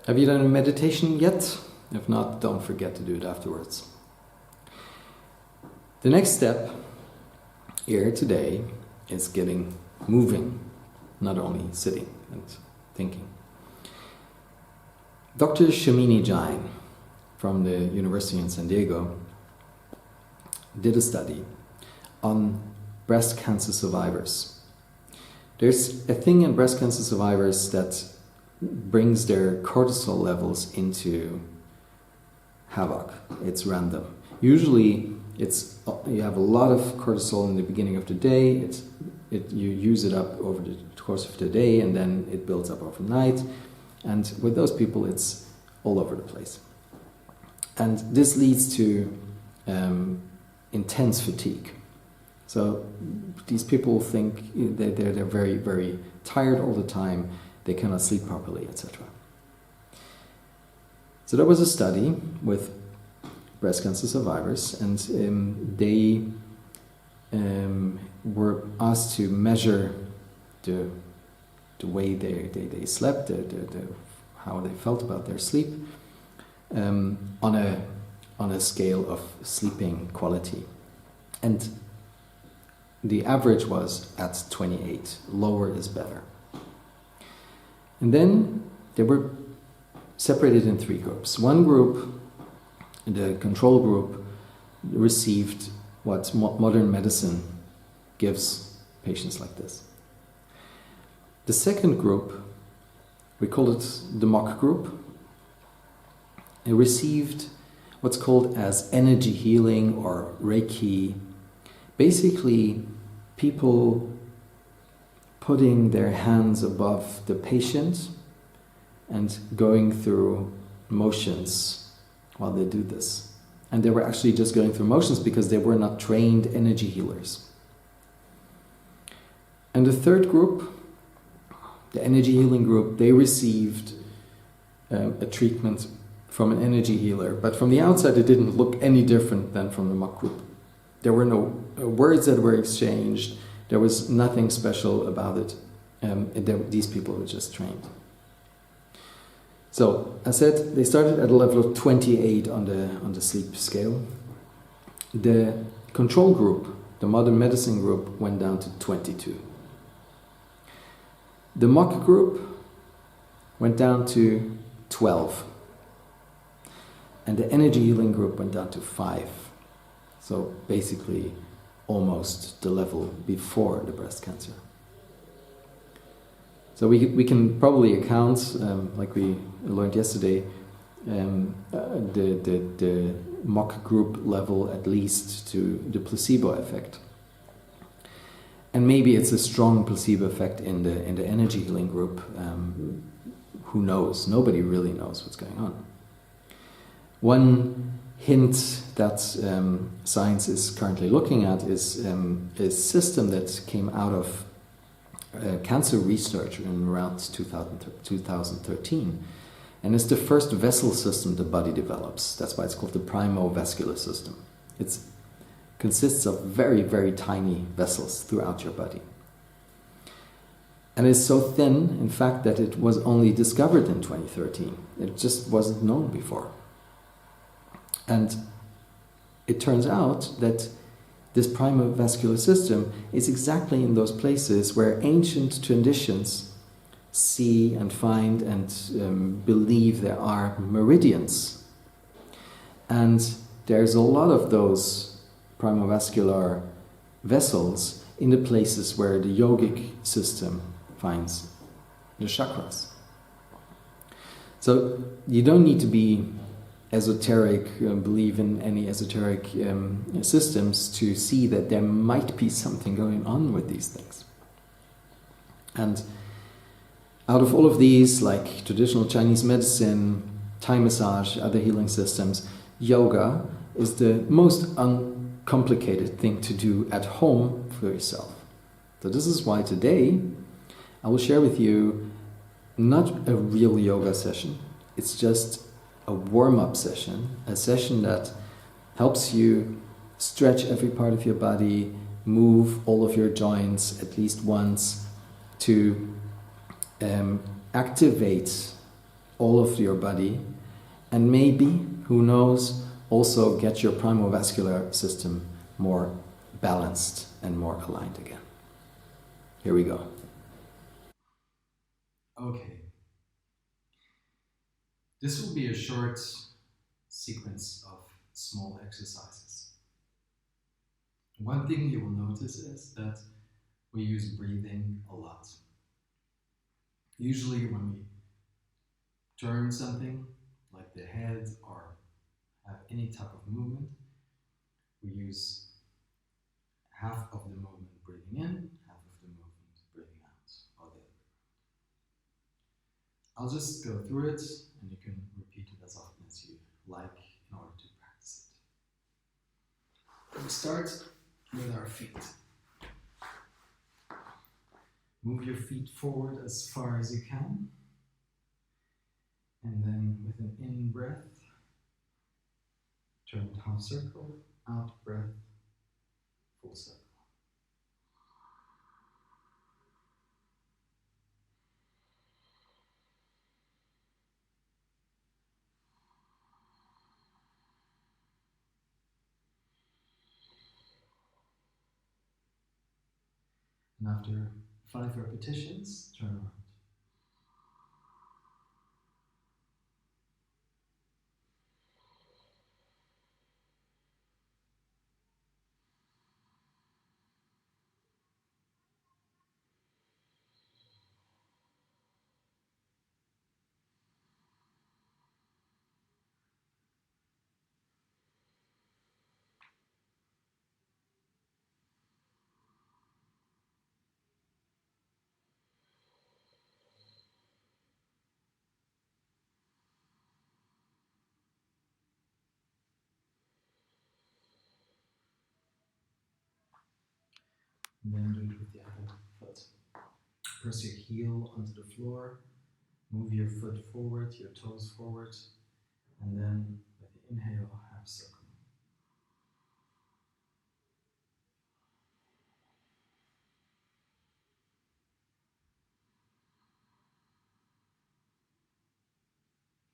Have you done a meditation yet? If not, don't forget to do it afterwards. The next step here today is getting moving, not only sitting and thinking. Dr. Shamini Jain from the University in San Diego did a study on breast cancer survivors. There's a thing in breast cancer survivors that brings their cortisol levels into havoc. It's random. Usually you have a lot of cortisol in the beginning of the day, you use it up over the course of the day, and then it builds up overnight. And with those people, it's all over the place. And this leads to intense fatigue. So these people think they're very, very tired all the time, they cannot sleep properly, etc. So there was a study with breast cancer survivors, and they were asked to measure the way they slept, how they felt about their sleep, on a scale of sleeping quality. And the average was at 28. Lower is better. And then they were separated in 3 groups. One group, the control group, received what modern medicine gives patients like this. The second group, we call it the mock group, it received what's called as energy healing or Reiki. Basically, people putting their hands above the patient and going through motions while they do this. And they were actually just going through motions because they were not trained energy healers. And the third group, the energy healing group, they received a treatment from an energy healer, but from the outside it didn't look any different than from the mock group. There were no words that were exchanged, there was nothing special about it. These people were just trained. So, as I said, they started at a level of 28 on the sleep scale. The control group, the modern medicine group, went down to 22. The mock group went down to 12. And the energy healing group went down to 5. So basically almost the level before the breast cancer. So we can probably account, like we learned yesterday, the mock group level at least to the placebo effect. And maybe it's a strong placebo effect in the energy healing group. Who knows? Nobody really knows what's going on. One hint that science is currently looking at is a system that came out of cancer research in around 2013. And it's the first vessel system the body develops. That's why it's called the primovascular system. It consists of very, very tiny vessels throughout your body. And it's so thin, in fact, that it was only discovered in 2013. It just wasn't known before. And it turns out that this primovascular system is exactly in those places where ancient traditions see and find and believe there are meridians. And there's a lot of those primovascular vessels in the places where the yogic system finds the chakras. So you don't need to be esoteric, believe in any esoteric systems to see that there might be something going on with these things. And out of all of these, like traditional Chinese medicine, Thai massage, other healing systems, yoga is the most uncomplicated thing to do at home for yourself. So this is why today I will share with you not a real yoga session, it's just a warm-up session, a session that helps you stretch every part of your body, move all of your joints at least once to activate all of your body, and maybe, who knows, also get your primovascular system more balanced and more aligned again. Here we go. Okay. This will be a short sequence of small exercises. One thing you will notice is that we use breathing a lot. Usually when we turn something, like the head or have any type of movement, we use half of the movement breathing in, half of the movement breathing out, or the other way. I'll just go through it, and you can repeat it as often as you like in order to practice it. We start with our feet. Move your feet forward as far as you can, and then with an in breath, turn it half circle, out breath, full circle. And after 5 repetitions, turn around. And then do it with the other foot. Press your heel onto the floor, move your foot forward, your toes forward, and then with the inhale, half circle.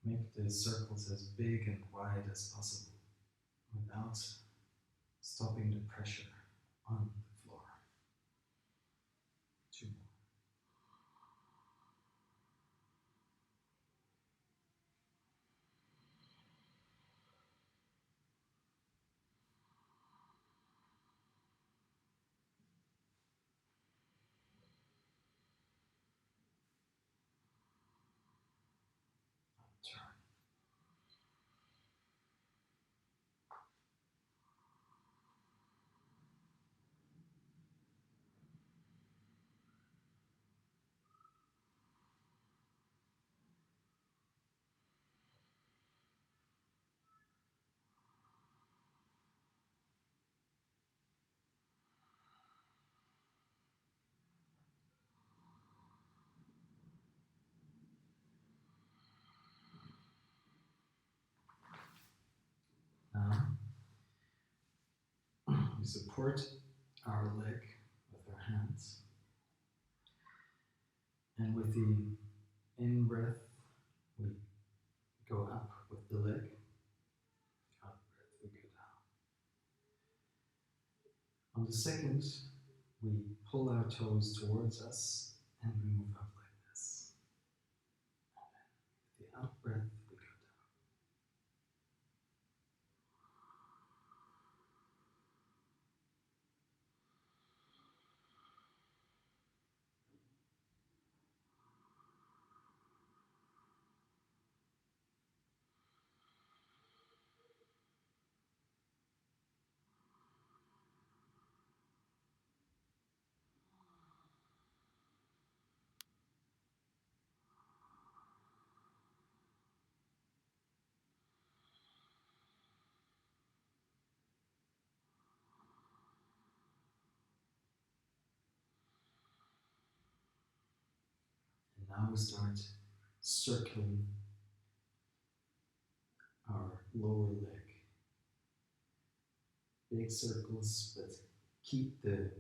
Make the circles as big and wide as possible without stopping the pressure on the floor. 2 more. Turn. Now, we support our leg with our hands. And with the in-breath, we go up with the leg. Out breath, we go down. On the second, we pull our toes towards us and we move up like this. And then with the out breath, we go down. And now we start circling our lower leg. Big circles, but keep your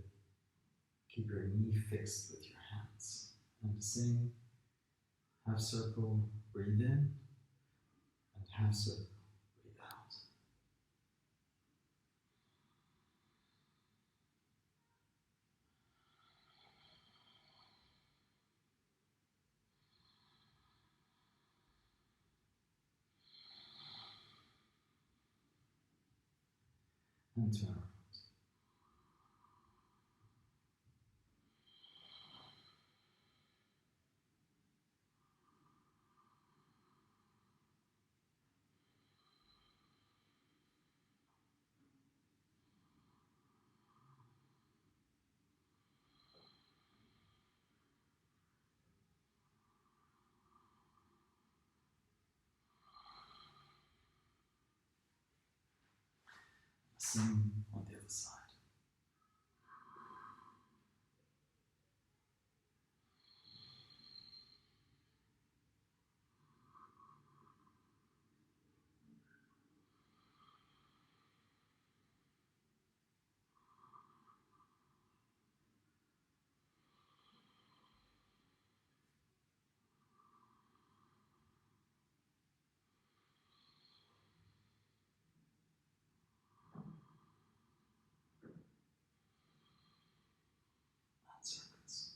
knee fixed with your hands. And the same half circle, breathe in, and half circle, breathe out. And turn around. Same on the other side. And circles.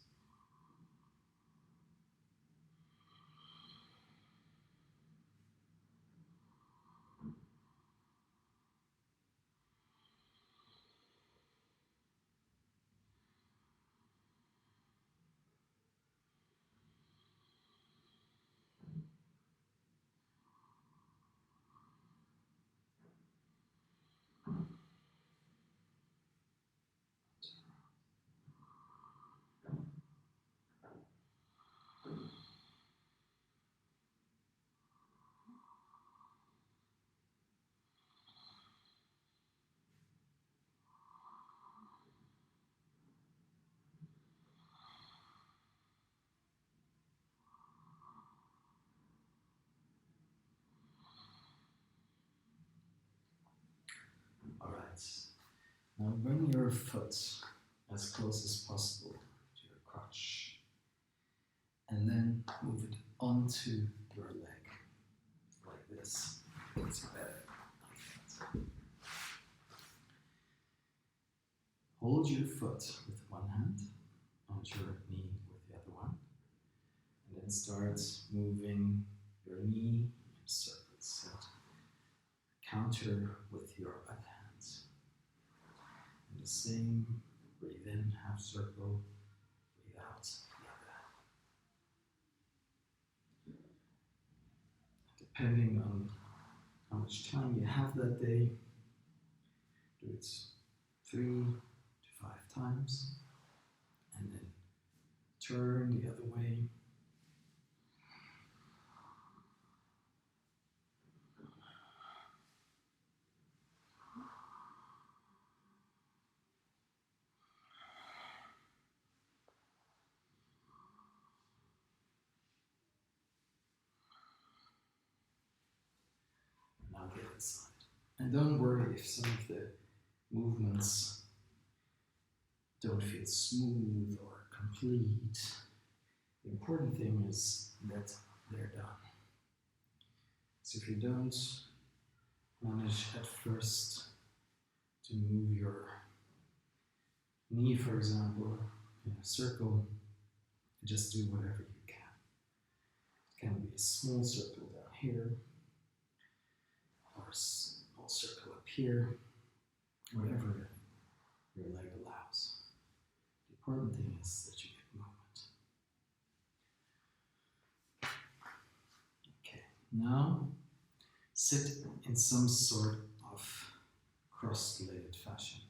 Alright, now bring your foot as close as possible to your crotch and then move it onto your leg like this. It's better like that. Hold your foot with one hand onto your knee with the other one and then start moving your knee in circles. And counter with your other hands. And the same, breathe in, half circle, breathe out, the other hand. Depending on how much time you have that day, do it 3 to 5 times, and then turn the other way. Now the other side. And don't worry if some of the movements don't feel smooth or complete. The important thing is that they're done. So if you don't manage at first to move your knee, for example, in a circle, just do whatever you can. It can be a small circle down here, or a small circle up here, whatever your leg allows. The important thing is that you get movement. Okay, now sit in some sort of cross-legged fashion,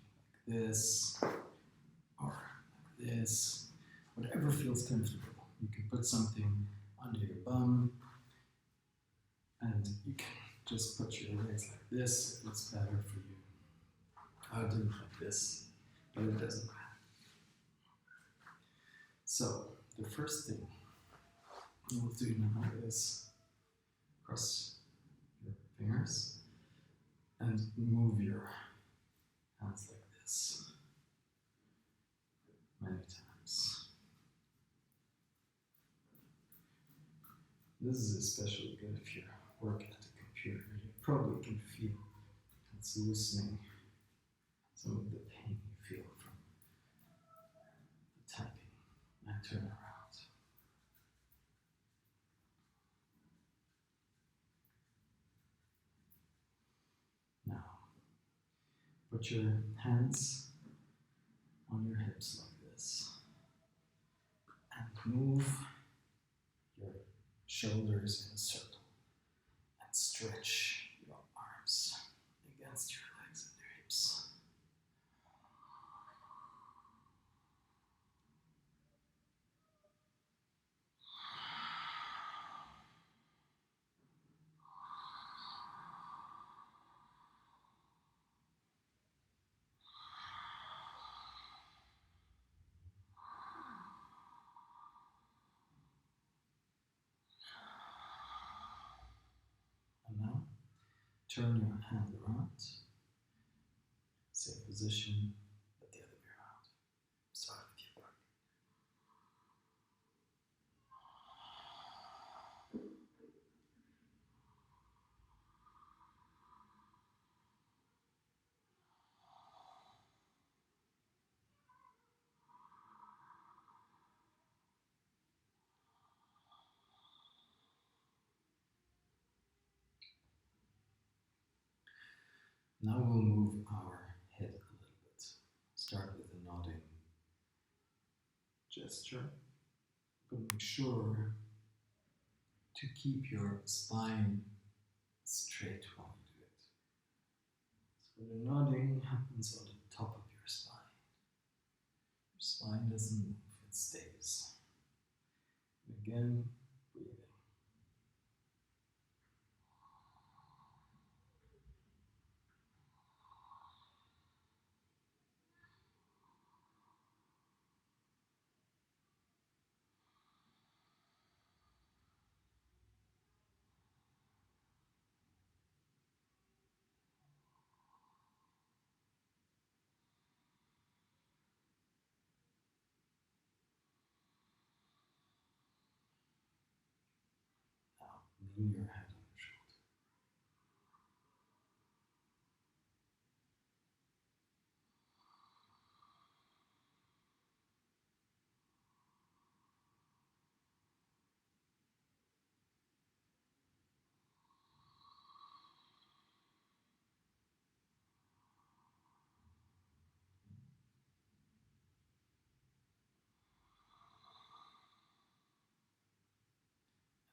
like this, or like this, whatever feels comfortable. You can put something under your bum, and you can just put your legs like this if it's better for you. I'll do it like this, but it doesn't matter. So, the first thing you'll do now is cross your fingers and move your hands like this many times. This is especially good if you're working at a computer. You probably can feel it's loosening some of the pain you feel from the typing. Now turn around. Now, put your hands on your hips like this and move your shoulders in a circle and stretch your arms against your legs and your hips. And now, turn your hand around, same position, but the other way around. Start with your back. Now we'll move our head a little bit. Start with a nodding gesture, but make sure to keep your spine straight while you do it. So the nodding happens on the top of your spine. Your spine doesn't move, it stays. And again, breathing. Now, lean your head on your shoulder.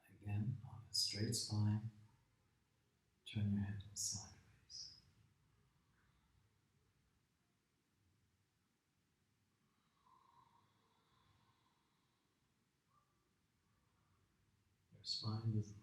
And again, on a straight spine, turn your head sideways. Your spine doesn't move.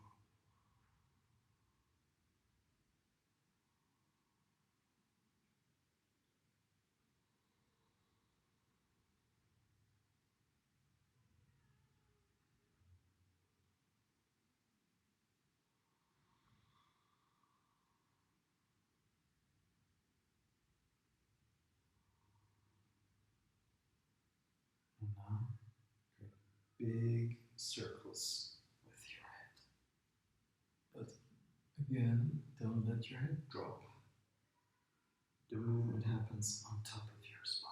And now, create big circles with your head. But again, don't let your head drop. The movement happens on top of your spine.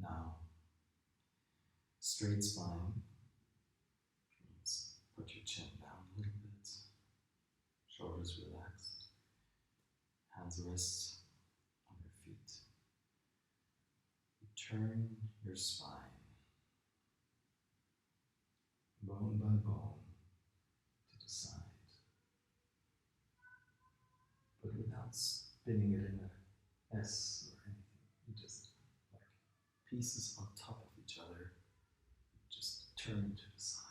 Now, straight spine means put your chin down a little bit, shoulders relaxed, hands rest on your feet. You turn your spine, bone by bone, to the side, but without spinning it in a S or anything. You just like pieces on top of each other, just turn to the side.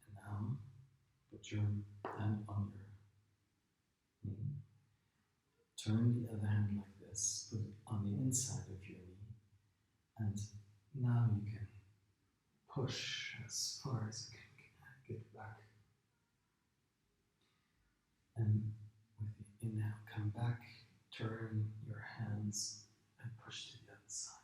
And now, put your hand on your knee. Turn the other hand like this, put it on the inside of your knee, and now you can push as far as you can get back. And with the inhale, come back, turn your hands and push to the other side.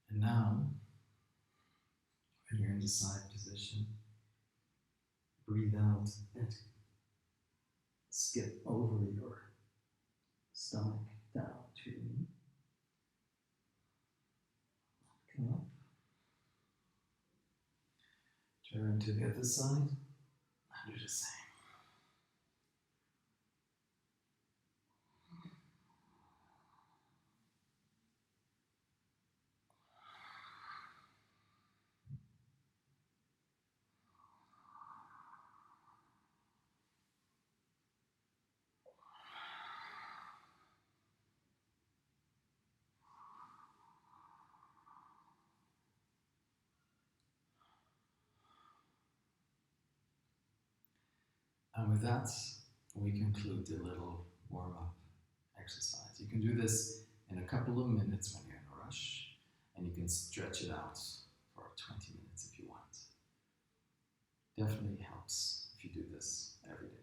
And now, when you're in the side position, breathe out and skip over your stomach down to your knee. Come up. Turn to the other side and do the same. And with that, we conclude the little warm-up exercise. You can do this in a couple of minutes when you're in a rush, and you can stretch it out for 20 minutes if you want. Definitely helps if you do this every day.